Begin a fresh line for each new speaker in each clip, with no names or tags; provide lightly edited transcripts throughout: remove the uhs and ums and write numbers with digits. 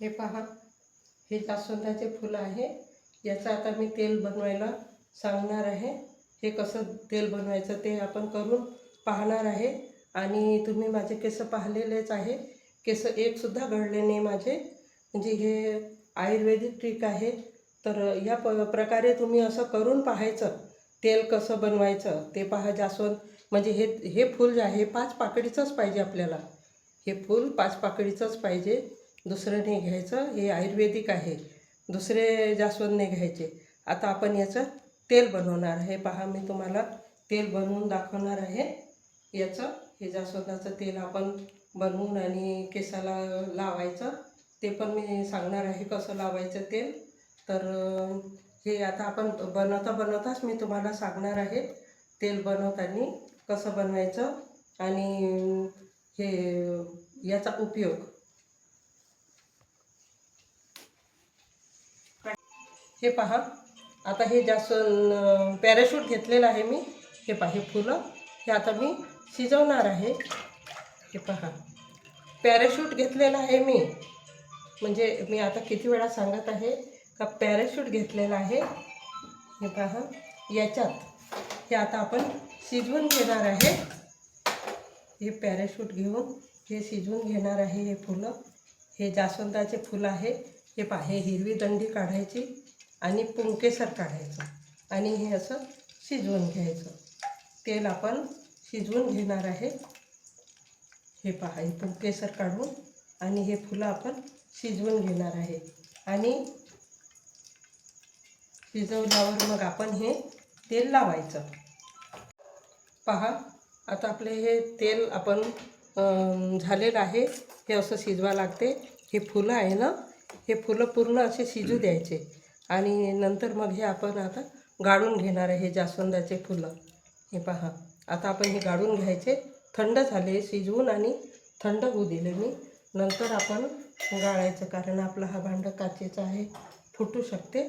हे पहा, हे जास्वंदाचे फुलं आहे. याचं आता मी तेल बनवायला सांगणार आहे. हे कसं तेल बनवायचं ते आपण करून पाहणार आहे. आणि तुम्ही माझे केस पाहिलेलेच आहे. केस एकसुद्धा गळले नाही माझे. म्हणजे हे आयुर्वेदिक ट्रिक आहे. तर या प्रकारे तुम्ही असं करून पाहायचं. तेल कसं बनवायचं ते पहा. जास्वंद म्हणजे हे फूल जे आहे 5 पाकळीचंच पाहिजे आपल्याला. हे फूल 5 पाकळीचंच पाहिजे, दुसरं नाही घ्यायचं. हे आयुर्वेदिक आहे, दुसरे जास्वंद नाही घ्यायचे. आता आपण याचं तेल बनवणार आहे. पहा, मी तुम्हाला तेल बनवून दाखवणार आहे याचं. हे जास्वंदाचं तेल आपण बनवून आणि केसाला लावायचं ते पण मी सांगणार आहे कसं लावायचं तेल. तर हे आता आपण बनवताच मी तुम्हाला सांगणार आहे तेल बनवताना कसं बनवायचं आणि हे याचा उपयोग. हे पहा, आता हे जास्वंद पॅराशूट घेतलेलं आहे मी. हे पहा, हे फुलं हे आता मी शिजवणार आहे. हे पहा, पॅराशूट घेतलेलं आहे मी. म्हणजे मी आता किती वेळा सांगत आहे का पॅराशूट घेतलेलं आहे. हे पहा, याच्यात हे आता आपण शिजवून घेणार आहे. हे पॅराशूट घेऊन हे शिजवून घेणार आहे. हे फुलं, हे जास्वंदाचे फुलं आहे. हे पहा, हे हिरवी दंडी काढायची आणि पुंकेसर काढायचं आणि हे असं शिजवून घ्यायचं. तेल आपण शिजवून घेणार आहे. हे पहा, हे पुंकेसर काढून आणि हे फुलं आपण शिजवून घेणार आहे. आणि शिजवल्यावर मग आपण हे तेल लावायचं. पहा, आता आपले हे तेल आपण झालेलं आहे. हे असं शिजवा लागते. हे फुलं आहे ना, हे फुलं पूर्ण असे शिजू द्यायचे आणि नंतर मग हे आपण आता गाळून घेणार आहे. हे जास्वंदाचे फुलं हे पहा, आता आपण हे गाळून घ्यायचे. थंड झाले शिजवून आणि थंड होऊ दिले मी. नंतर आपण गाळायचं, कारण आपला हा भांडं काचेचं आहे, फुटू शकते.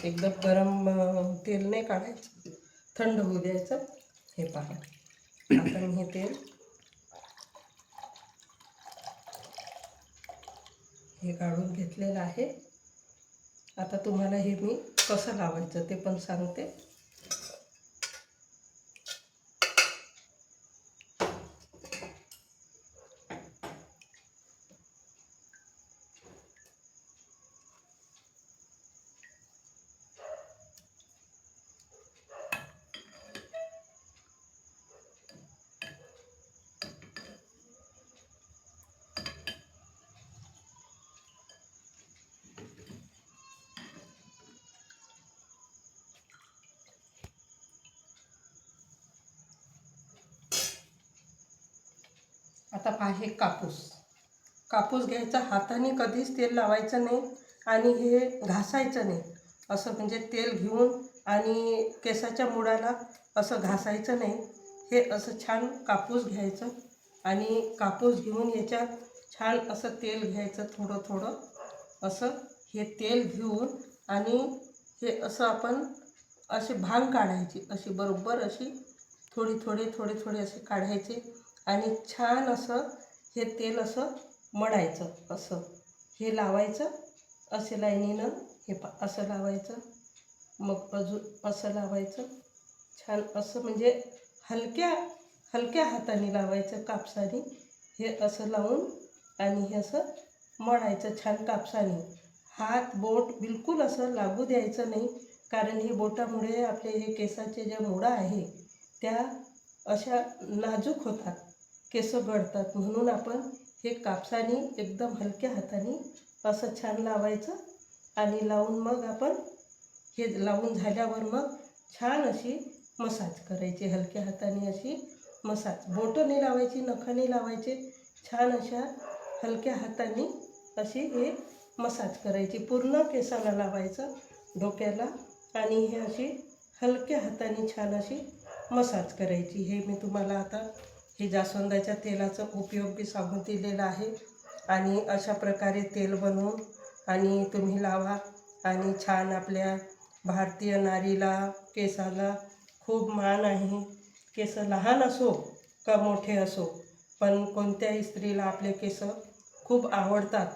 एकदम गरम तेल नाही काढायचं, थंड होऊ द्यायचं. हे पहा, आता मी हे तेल हे काढून घेतलेलं आहे. आता तुम्हाला हे मी कसं लावायचं ते पण सांगते. आता पहा, हे कापूस घ्यायचा. हाताने कधीच तेल लावायचं नाही आणि हे घासायचं नाही. असं म्हणजे तेल घेऊन आणि केसाच्या मुळाला असं घासायचं नाही. हे असं छान कापूस घ्यायचं आणि कापूस घेऊन याच्यात छान असं तेल घ्यायचं. थोडं थोडं असं हे तेल घेऊन आणि हे असं आपण असे भांग काढायची. अशी बरोबर अशी थोडे असे काढायचे आणि छान असं हे तेल असं मळायचं. असं हे लावायचं, असे लाईनीनं. हे असं लावायचं, मग अजून असं लावायचं. छान असं म्हणजे हलक्या हाताने लावायचं, कापसाने. हे असं लावून आणि हे असं मळायचं छान कापसाने. हात बोट बिलकुल असं लागू द्यायचं नाही, कारण हे बोटामुळे आपले हे केसाचे ज्या मुळा आहे त्या अशा नाजूक होतात, केस गळतात. म्हणून आपण हे कापसाने एकदम हलक्या हाताने असं छान लावायचं आणि लावून मग आपण हे लावून झाल्यावर मग छान अशी मसाज करायची. हलक्या हाताने अशी मसाज, बोटं नाही लावायची, नखं नाही लावायचे. छान अशा हलक्या हाताने अशी हे मसाज करायची. पूर्ण केसाला लावायचं, डोक्याला, आणि हे अशी हलक्या हाताने छान अशी मसाज करायची. हे मी तुम्हाला आता हे जास्वंदाच्या तेलाचा उपयोग बी सांगून दिलेला आहे. आणि अशा प्रकारे तेल बनवून आणि तुम्ही लावा आणि छान आपल्या भारतीय नारीला केसाला खूप मान आहे. केस लहान असो का मोठे असो, पण कोणत्याही स्त्रीला आपले केस खूप आवडतात.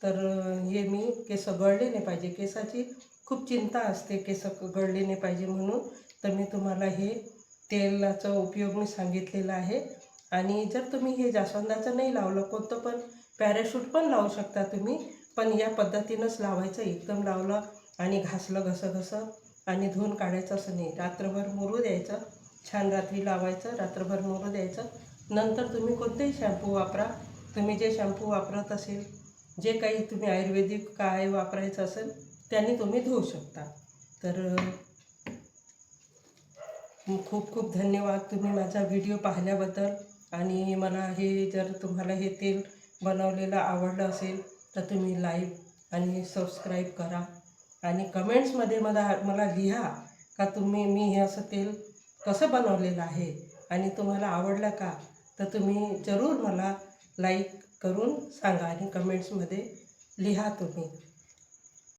तर हे मी केस गळले नाही पाहिजे, केसाची खूप चिंता असते केस गळले नाही पाहिजे म्हणून. तर मी तुम्हाला हे तेलाचा उपयोग मी सांगितलेला आहे. आणि जर तुम्ही हे जास्वंदाचं नाही लावलं, कोणतं पण पॅराशूट पण लावू शकता तुम्ही, पण या पद्धतीनंच लावायचं. एकदम लावलं आणि घासलं घसं आणि धुवून काढायचं असं नाही. रात्रभर मुरू द्यायचं, छान रात्री लावायचं, रात्रभर मुरू द्यायचं. नंतर तुम्ही कोणतेही शॅम्पू वापरा, तुम्ही जे शॅम्पू वापरत असेल, जे काही तुम्ही आयुर्वेदिक काय वापरायचं असेल त्यांनी तुम्ही धुवू शकता. तर खूप खूप धन्यवाद तुम्ही माझा व्हिडिओ पाहिल्याबद्दल. आणि मला हे जर तुम्हाला हे तेल बनवलेलं आवडलं असेल तर तुम्ही लाईक आणि सबस्क्राईब करा. आणि कमेंट्समध्ये मला लिहा का मी हे असं तेल कसं बनवलेलं आहे आणि तुम्हाला आवडलं का. तर तुम्ही जरूर मला लाईक करून सांगा आणि कमेंट्समध्ये लिहा तुम्ही.